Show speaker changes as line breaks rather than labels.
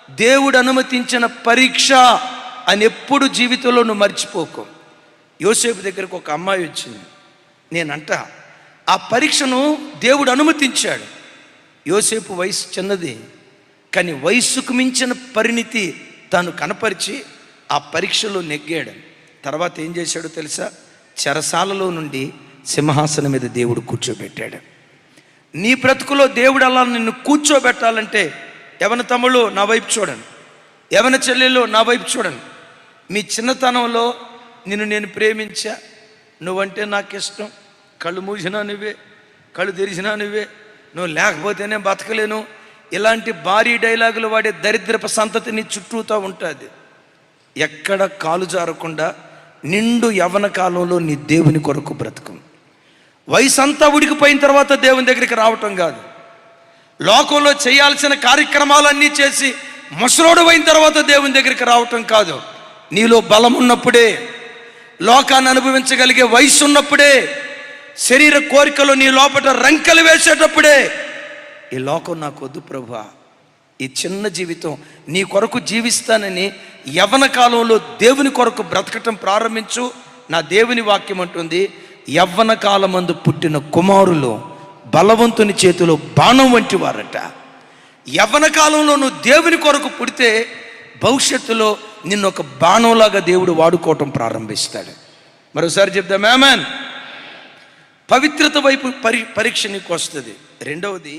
దేవుడు అనుమతించిన పరీక్ష అని ఎప్పుడు జీవితంలో నువ్వు మర్చిపోకు. యోసేపు దగ్గరకు ఒక అమ్మాయి వచ్చింది. నేనంట ఆ పరీక్షను దేవుడు అనుమతించాడు. యోసేపు వయసు చిన్నది, కానీ వయసుకు మించిన పరిణితి తాను కనపరిచి ఆ పరీక్షలో నెగ్గాడు. తర్వాత ఏం చేశాడో తెలుసా? చెరసాలలో నుండి సింహాసనం మీద దేవుడు కూర్చోబెట్టాడు. నీ బ్రతుకులో దేవుడు అలా నిన్ను కూర్చోబెట్టాలంటే యవన తమ్ముళ్ళు నా వైపు చూడండి, యవన చెల్లెళ్ళు నా వైపు చూడండి. మీ చిన్నతనంలో నిన్ను నేను ప్రేమించా, నువ్వంటే నాకు ఇష్టం, కళ్ళు మూసినా నువ్వే, కళ్ళు తెరిచినా నువ్వే, నువ్వు లేకపోతేనే బతకలేను, ఇలాంటి భారీ డైలాగులు వాడే దరిద్రపు సంతతి నీ చుట్టూతో ఉంటుంది. ఎక్కడ కాలు జారకుండా నిండు యవ్వన కాలంలో నీ దేవుని కొరకు బ్రతుకు. వయసు అంతా ఉడికిపోయిన తర్వాత దేవుని దగ్గరికి రావటం కాదు. లోకంలో చేయాల్సిన కార్యక్రమాలన్నీ చేసి ముసలోడు అయిన తర్వాత దేవుని దగ్గరికి రావటం కాదు. నీలో బలం ఉన్నప్పుడే, లోకాన్ని అనుభవించగలిగే వయసు ఉన్నప్పుడే, శరీర కోరికలు నీ లోపల రంకెలు వేసేటప్పుడే ఈ లోకం నాకు వద్దు ప్రభువా, ఈ చిన్న జీవితం నీ కొరకు జీవిస్తానని యవ్వన కాలంలో దేవుని కొరకు బ్రతకటం ప్రారంభించు. నా దేవుని వాక్యం అంటుంది, యవ్వన కాలమందు పుట్టిన కుమారులు బలవంతుని చేతిలో బాణం వంటి వారట. యవ్వన కాలంలో నువ్వు దేవుని కొరకు పుడితే భవిష్యత్తులో నిన్ను ఒక బాణంలాగా దేవుడు వాడుకోవటం ప్రారంభిస్తాడు. మరోసారి చెప్దాం ఆమేన్. పవిత్రత వైపు పరీక్ష నీకు వస్తుంది. రెండవది